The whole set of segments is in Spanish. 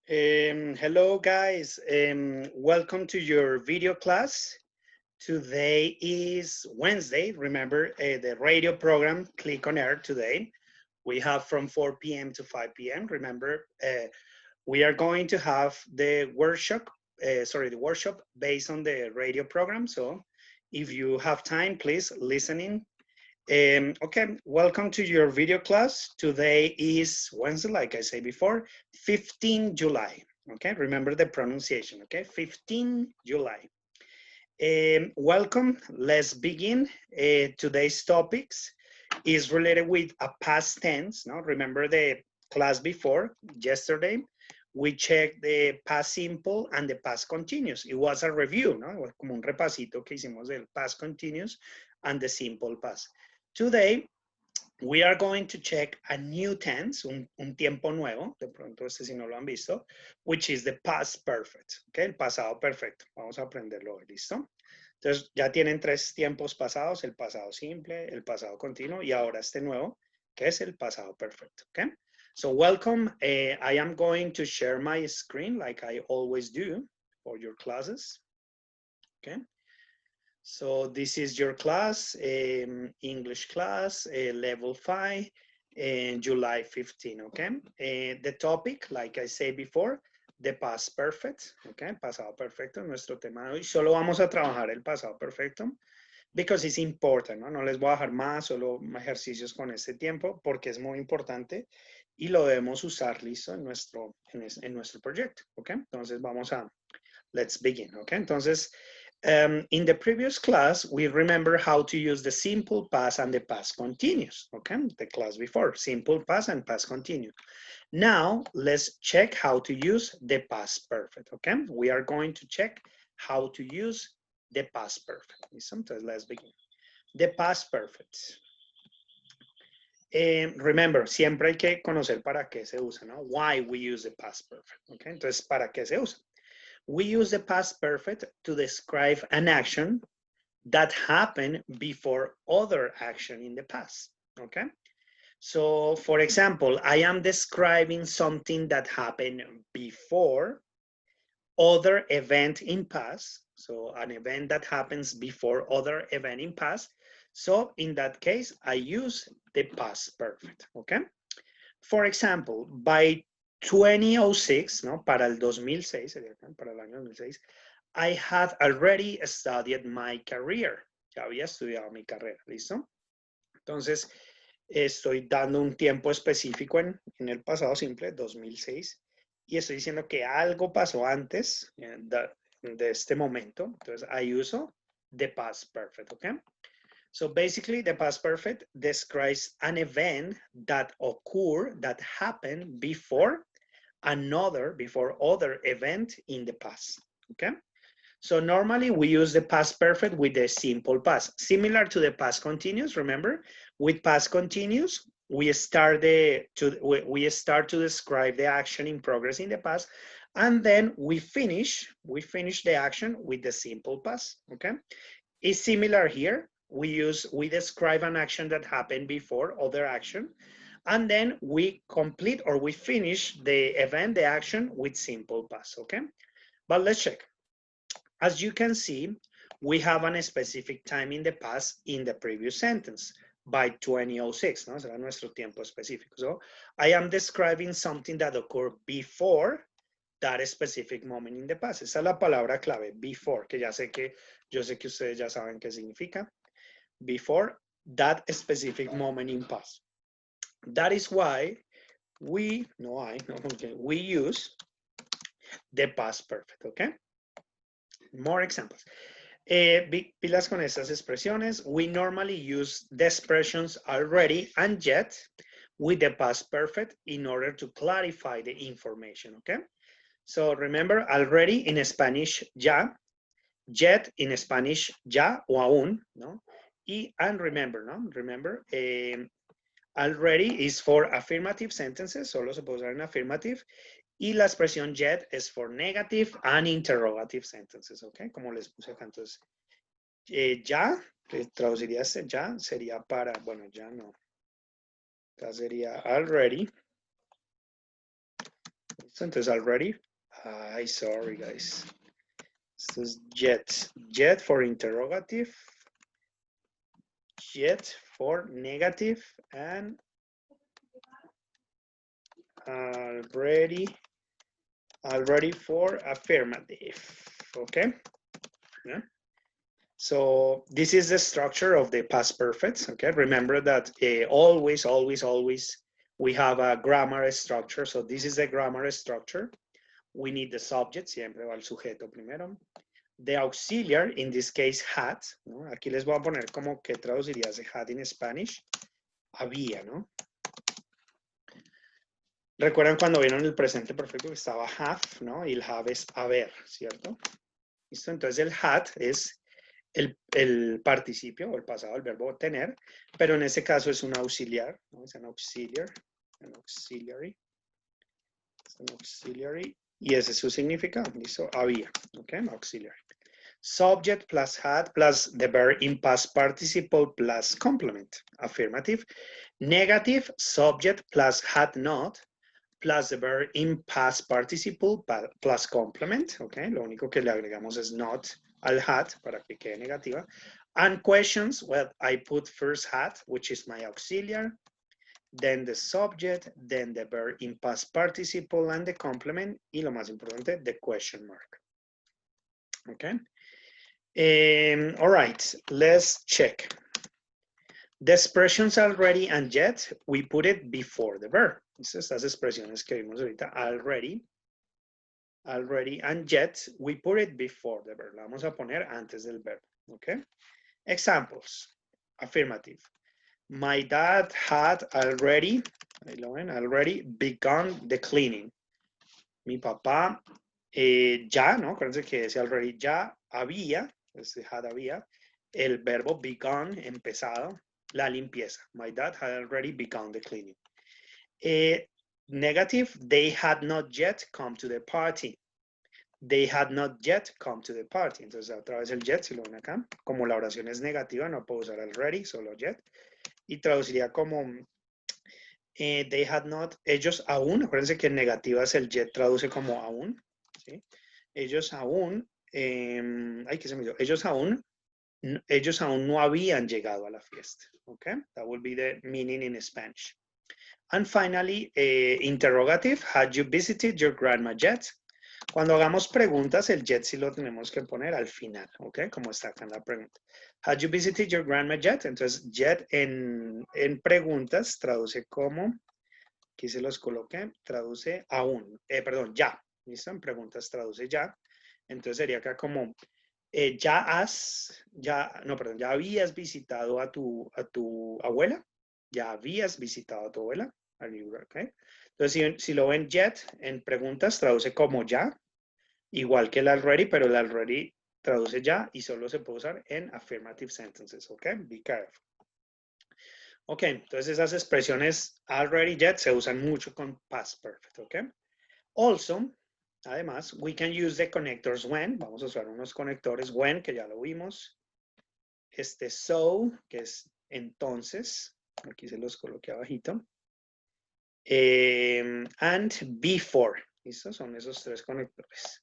Hello guys, welcome to your video class. Today is Wednesday. Remember the radio program Click on Air today. We have from 4 p.m. to 5 p.m. Remember, we are going to have the workshop, the workshop based on the radio program. So if you have time, please listen in. Okay, welcome to your video class. Today is Wednesday, like I said before, 15 July. Okay, remember the pronunciation, okay? 15 July. Welcome, let's begin. Today's topics is related with a past tense, no? Remember the class before, yesterday, we checked the past simple and the past continuous. It was a review, no? Como un repasito que hicimos del past continuous and the simple past. Today, we are going to check a new tense, un tiempo nuevo, de pronto este si no lo han visto, which is the past perfect, okay, el pasado perfecto. Vamos a aprenderlo hoy, ¿listo? Entonces ya tienen tres tiempos pasados, el pasado simple, el pasado continuo y ahora este nuevo, que es el pasado perfecto, okay? So welcome, I am going to share my screen like I always do for your classes, okay? So this is your class, English class, level 5, July 15, okay? The topic, like I said before, the past perfect, okay? Pasado perfecto, nuestro tema de hoy. Solo vamos a trabajar el pasado perfecto, because it's important, ¿no? No les voy a dejar más, solo ejercicios con este tiempo, porque es muy importante y lo debemos usar, listo, en nuestro proyecto, ok? Entonces vamos a, let's begin, ok? Entonces, in the previous class, we remember how to use the simple past and the past continuous, okay? The class before, simple past and past continuous. Now, let's check how to use the past perfect, okay? We are going to check how to use the past perfect. Entonces, let's begin. The past perfect. Remember, siempre hay que conocer para qué se usa, ¿no? Why we use the past perfect, okay? Entonces, ¿para qué se usa? We use the past perfect to describe an action that happened before other action in the past, okay? So, for example, I am describing something that happened before other event in past. So, an event that happens before other event in past. So, in that case, I use the past perfect, okay? For example, by 2006, ¿no? Para el 2006, para el año 2006, I had already studied my career. Ya había estudiado mi carrera, ¿listo? Entonces, estoy dando un tiempo específico en el pasado simple, 2006, y estoy diciendo que algo pasó antes de este momento. Entonces, I uso the past perfect, ¿ok? So basically, the past perfect describes an event that occurred, that happened before other event in the past, okay? So normally we use the past perfect with the simple past, similar to the past continuous. Remember, with past continuous, we start to describe the action in progress in the past, and then we finish the action with the simple past, okay? It's similar here. We describe an action that happened before other action, and then we complete or we finish the event, the action with simple past, okay? But let's check. As you can see, we have a specific time in the past in the previous sentence, by 2006, ¿no? Será nuestro tiempo específico. So, I am describing something that occurred before that specific moment in the past. Esa es la palabra clave, before, que yo sé que ustedes ya saben qué significa. Before that specific moment in past. That is why we use the past perfect, okay? More examples. Pilas con estas expresiones. We normally use the expressions already and yet with the past perfect in order to clarify the information, okay? So remember, already in Spanish, ya, yet in Spanish, ya o aún, ¿no? And remember, ¿no? Remember, already is for affirmative sentences, solo se puede usar en affirmative, y la expresión yet es for negative and interrogative sentences, ¿ok? Como les puse acá, entonces, ya, traduciría este ya, sería para, bueno, ya no, ya sería already, Entonces, already. Sorry, guys. This is jet. Jet for interrogative. Jet for negative. And already for affirmative. Okay. Yeah. So this is the structure of the past perfect. Okay. Remember that always we have a grammar structure. So this is the grammar structure. We need the subject, siempre va el sujeto primero. The auxiliar, in this case, had, ¿no? Aquí les voy a poner como que traducirías de had en Spanish. Había, ¿no? Recuerdan cuando vieron el presente perfecto que estaba have, ¿no? Y el have es haber, ¿cierto? ¿Listo? Entonces el had es el participio o el pasado del verbo tener, pero en este caso es un auxiliar, ¿no? Es un auxiliar, an auxiliary. Es un auxiliary. Y ese es su significado, ¿listo? Había, ¿ok? Auxiliary. Subject plus had plus the verb in past participle plus complement, affirmative. Negative, subject plus had not plus the verb in past participle plus complement, ¿ok? Lo único que le agregamos es not al had para que quede negativa. And questions, well, I put first had, which is my auxiliar, then the subject, then the verb in past participle and the complement, y lo más importante, the question mark. Okay. All right, let's check. The expressions already and yet, we put it before the verb. Estas expresiones que vimos ahorita, already and yet, we put it before the verb. La vamos a poner antes del verbo. Okay. Examples. Affirmative. My dad had already begun the cleaning. Mi papá ya, ¿no? Acuérdense que ese already ya había, had había, el verbo begun, empezado, la limpieza. My dad had already begun the cleaning. Negative, they had not yet come to the party. They had not yet come to the party. Entonces otra vez el yet, si lo ven acá, como la oración es negativa, no puedo usar already, solo yet. Y traduciría como they had not, ellos aún, acuérdense que en negativa es el yet, traduce como aún, ¿sí? Ellos aún, ay, ¿qué se me dio? Ellos aún no habían llegado a la fiesta, okay? That would be the meaning in Spanish. And finally, interrogative, had you visited your grandma yet? Cuando hagamos preguntas, el yet sí lo tenemos que poner al final, ¿ok? Como está acá en la pregunta. Had you visited your grandma yet? Entonces, yet en preguntas traduce como, aquí se los coloqué, traduce aún, perdón, ya. ¿Listo? En preguntas traduce ya. Entonces sería acá como, ya habías visitado a tu abuela. Ya habías visitado a tu abuela. Okay. Entonces, si lo ven yet en preguntas, traduce como ya, igual que el already, pero el already traduce ya y solo se puede usar en affirmative sentences, ¿ok? Be careful. Ok, entonces esas expresiones already, yet se usan mucho con past perfect, ¿ok? Also, además, we can use the connectors when, vamos a usar unos conectores when, que ya lo vimos. So, que es entonces, aquí se los coloqué abajito. And before. ¿Listos? Son esos tres conectores.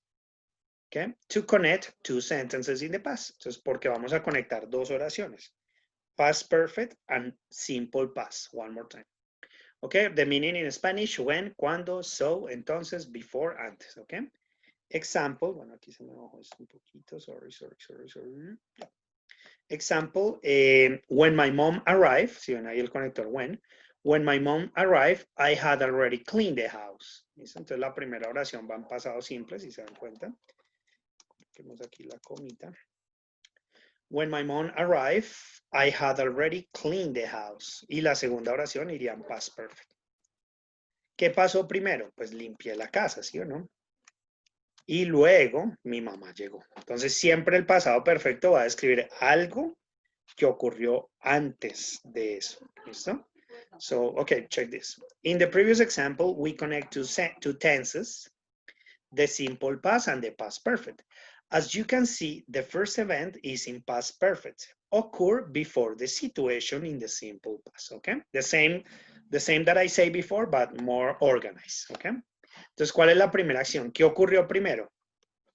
Okay. To connect two sentences in the past. Entonces, porque vamos a conectar dos oraciones. Past perfect and simple past. One more time. Okay. The meaning in Spanish, when, cuando, so, entonces, before, antes. Okay. Example. Bueno, aquí se me bajó esto un poquito. Sorry. Yeah. Example. When my mom arrived. Si ven ahí el conector when. When my mom arrived, I had already cleaned the house. ¿Listo? Entonces la primera oración va en pasado simple, si se dan cuenta. Tenemos aquí la comita. When my mom arrived, I had already cleaned the house. Y la segunda oración iría en past perfect. ¿Qué pasó primero? Pues limpié la casa, ¿sí o no? Y luego mi mamá llegó. Entonces siempre el pasado perfecto va a describir algo que ocurrió antes de eso. ¿Listo? So, okay, check this. In the previous example, we connect two tenses, the simple past and the past perfect. As you can see, the first event is in past perfect, occur before the situation in the simple past, okay? The same that I say before, but more organized, okay? Entonces, ¿cuál es la primera acción? ¿Qué ocurrió primero?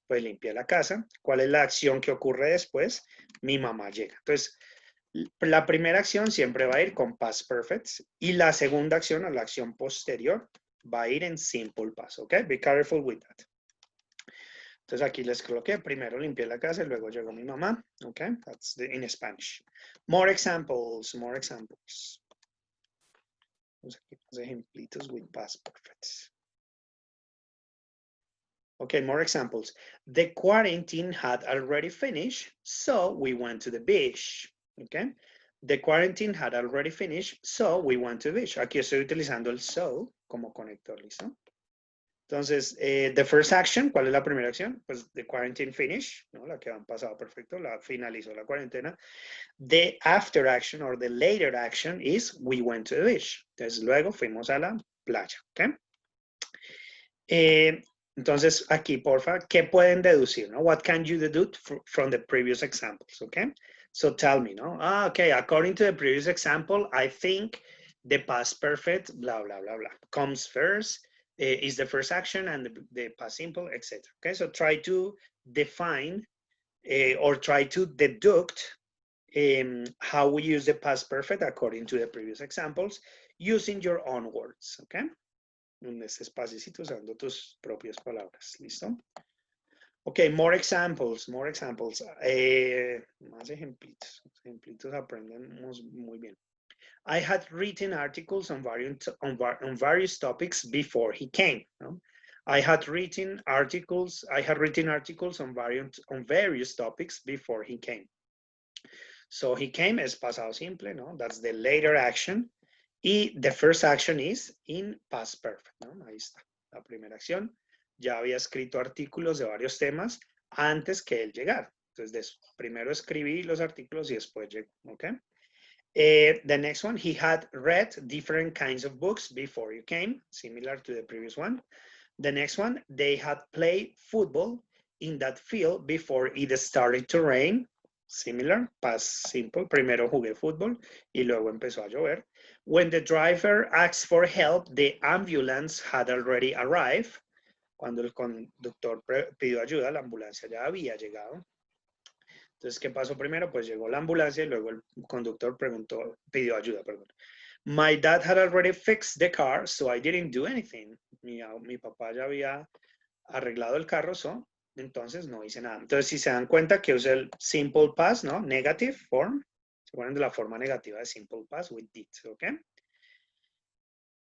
Pues limpié la casa. ¿Cuál es la acción que ocurre después? Mi mamá llega. Entonces, la primera acción siempre va a ir con past perfect y la segunda acción o la acción posterior va a ir en simple past, ¿ok? Be careful with that. Entonces aquí les coloqué, primero limpié la casa y luego llegó mi mamá, ¿ok? That's in Spanish. More examples, more examples. Vamos aquí más ejemplitos with past perfect. Okay, more examples. The quarantine had already finished, so we went to the beach. Okay. The quarantine had already finished, so we went to the beach. Aquí estoy utilizando el so como conector, ¿listo? Entonces, the first action, ¿cuál es la primera acción? Pues the quarantine finished, ¿no? La que han pasado perfecto, la finalizó la cuarentena. The after action or the later action is we went to the beach. Entonces, luego fuimos a la playa, ¿ok? Entonces, aquí, porfa, ¿qué pueden deducir? ¿No? What can you deduce from the previous examples? Okay. So tell me, ¿no? Okay, according to the previous example, I think the past perfect, blah, blah, blah, blah, comes first, is the first action, and the past simple, etc. Okay, so try to define or try to deduct how we use the past perfect according to the previous examples using your own words, okay? En este espacio usando tus propias palabras. ¿Listo? Ok, more examples, more examples. Más ejemplitos. Ejemplitos aprendemos muy bien. I had written articles on various topics before he came. ¿No? I had written articles on various topics before he came. So he came es pasado simple, ¿no? That's the later action. Y the first action is in past perfect, ¿no? Ahí está, la primera acción. Ya había escrito artículos de varios temas antes que él llegara. Entonces, primero escribí los artículos y después llegó, ¿ok? The next one, he had read different kinds of books before you came, similar to the previous one. The next one, they had played football in that field before it started to rain. Similar, past simple. Primero jugué fútbol y luego empezó a llover. When the driver asked for help, the ambulance had already arrived. Cuando el conductor pidió ayuda, la ambulancia ya había llegado. Entonces, ¿qué pasó primero? Pues llegó la ambulancia y luego el conductor pidió ayuda, perdón. My dad had already fixed the car, so I didn't do anything. Mi papá ya había arreglado el carro, entonces no hice nada. Entonces, si se dan cuenta que usé el simple past, ¿no? Negative form. ¿Se acuerdan de la forma negativa de simple past? We did, ¿ok?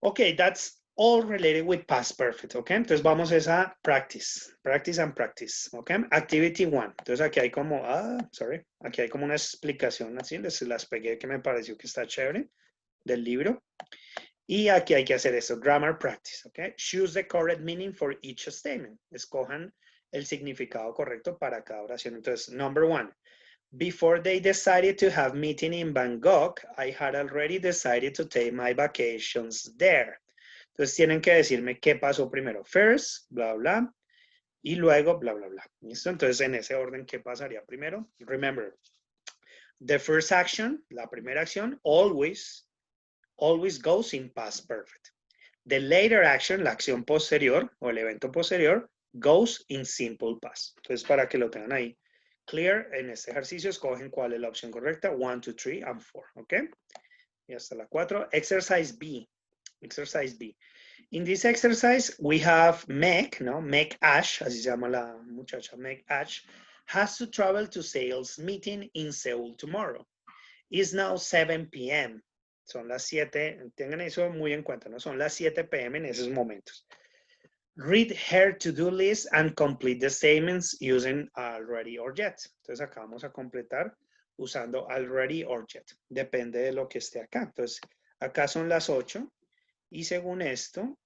Ok, that's all related with past perfect, ¿ok? Entonces, vamos a esa practice. Practice and practice, ¿ok? Activity 1. Entonces, aquí hay como, aquí hay como una explicación así, les las pegué que me pareció que está chévere del libro. Y aquí hay que hacer eso, grammar practice, ¿ok? Choose the correct meaning for each statement. Escojan el significado correcto para cada oración. Entonces, number 1. Before they decided to have meeting in Bangkok, I had already decided to take my vacations there. Entonces, tienen que decirme qué pasó primero. First, bla, bla, y luego, bla, bla, bla. ¿Listo? Entonces, en ese orden, ¿qué pasaría primero? Remember, the first action, la primera acción, always goes in past perfect. The later action, la acción posterior o el evento posterior, goes in simple past. Entonces, para que lo tengan ahí clear, en este ejercicio escogen cuál es la opción correcta, 1, 2, 3, and 4, ¿ok? Y hasta la 4. Exercise B. Exercise B. In this exercise, we have Meg, ¿no? Meg Ash, así se llama la muchacha, Meg Ash, has to travel to sales meeting in Seoul tomorrow. It's now 7 p.m. Son las 7, tengan eso muy en cuenta, ¿no? Son las 7 p.m. en esos momentos. Read her to-do list and complete the statements using already or yet. Entonces acá vamos a completar usando already or yet. Depende de lo que esté acá. Entonces acá son las 8 y según esto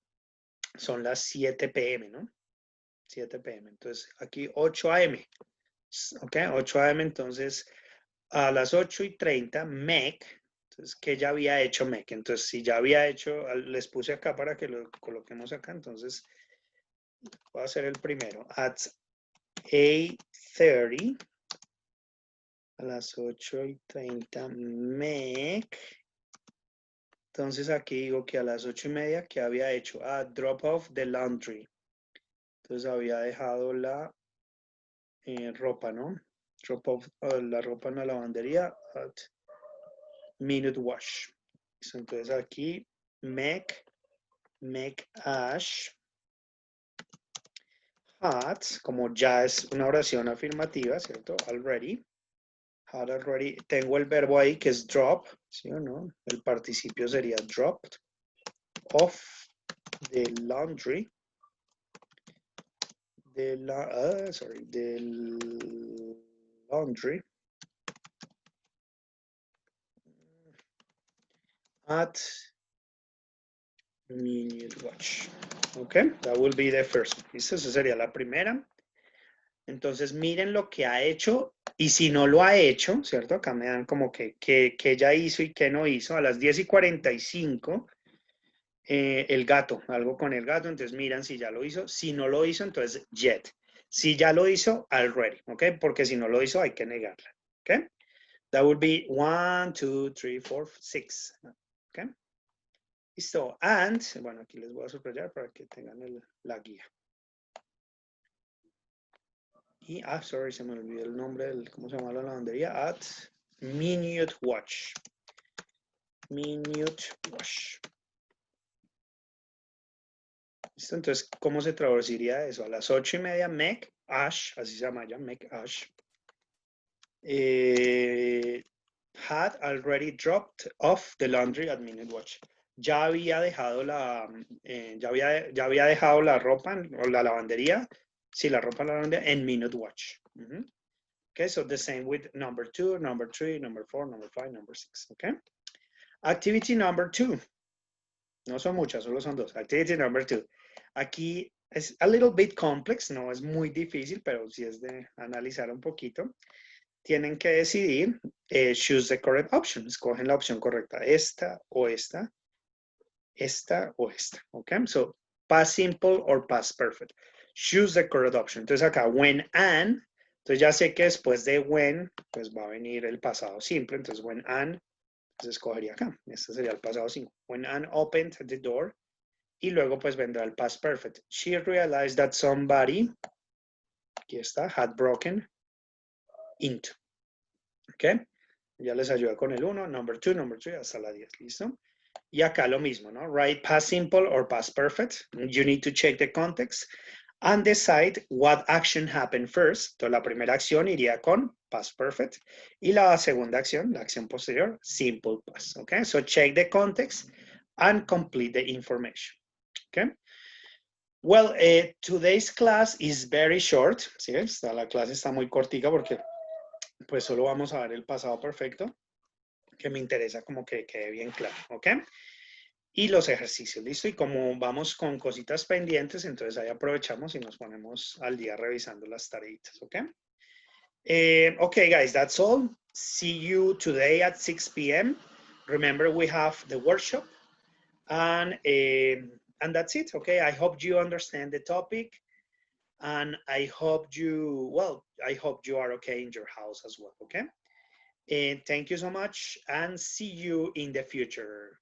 son las 7 p.m., ¿no? 7 p.m. Entonces aquí 8 a.m. Ok, 8 a.m. Entonces a las 8:30 Meg. Entonces, ¿qué ya había hecho Meg? Entonces, si ya había hecho, les puse acá para que lo coloquemos acá. Entonces, voy a hacer el primero. At 8:30, a las 8:30, Meg Entonces aquí digo que a las 8:30, ¿qué había hecho? Ah, drop off the laundry. Entonces había dejado la ropa, ¿no? Drop off la ropa en la lavandería at minute wash. Entonces aquí make Ash had, como ya es una oración afirmativa, ¿cierto? Already. Had already. Tengo el verbo ahí que es drop, ¿sí o no? El participio sería dropped off the laundry. Del laundry at minute watch. Okay, that will be the first one. Esa sería la primera. Entonces miren lo que ha hecho y si no lo ha hecho, ¿cierto? Acá me dan como que ya hizo y que no hizo. A las 10:45 el gato, algo con el gato, entonces miran si ya lo hizo. Si no lo hizo, entonces yet. Si ya lo hizo, already, ¿ok? Porque si no lo hizo, hay que negarla, ¿ok? That would be 1, 2, 3, 4, 6, ¿ok? Listo. And, bueno, aquí les voy a subrayar para que tengan la guía. Y, sorry, se me olvidó el nombre, ¿cómo se llama la lavandería? At Minute Watch. Minute Watch. ¿Listo? Entonces, ¿cómo se traduciría eso? A las 8:30, make Ash, así se llama ya, make Ash, had already dropped off the laundry at Minute Watch. Ya había dejado ya había dejado la ropa o la lavandería, sí, la ropa en la lavandería en Minute Watch. Okay, so the same with number 2, number 3, number 4, number 5, number 6, okay? Activity number 2. No son muchas, solo son dos. Activity number 2. Aquí es a little bit complex, no es muy difícil, pero sí es de analizar un poquito. Tienen que decidir, choose the correct option. Escogen la opción correcta, esta o esta, esta o esta, okay? So, past simple or past perfect. Choose the correct option. Entonces acá, when and, entonces ya sé que después de when, pues va a venir el pasado simple. Entonces, when and, entonces escogería acá. Este sería el pasado simple. When Anne opened the door. Y luego pues vendrá el past perfect. She realized that somebody, aquí está, had broken into. ¿Ok? Ya les ayuda con el 1, number 2, number 3, hasta la 10. ¿Listo? Y acá lo mismo, ¿no? Write past simple or past perfect. You need to check the context and decide what action happened first. Entonces la primera acción iría con past perfect y la segunda acción, la acción posterior, simple past. ¿Ok? So check the context and complete the information. ¿Ok? Well, today's class is very short. ¿Sí? La clase está muy cortica porque pues solo vamos a ver el pasado perfecto, que me interesa como que quede bien claro, ¿ok? Y los ejercicios, ¿listo? Y como vamos con cositas pendientes, entonces ahí aprovechamos y nos ponemos al día revisando las tareitas, ¿ok? Okay, guys, that's all. See you today at 6 p.m. Remember, we have the workshop and that's it, okay? I hope you understand the topic and I hope you are okay in your house as well, okay? And thank you so much and see you in the future.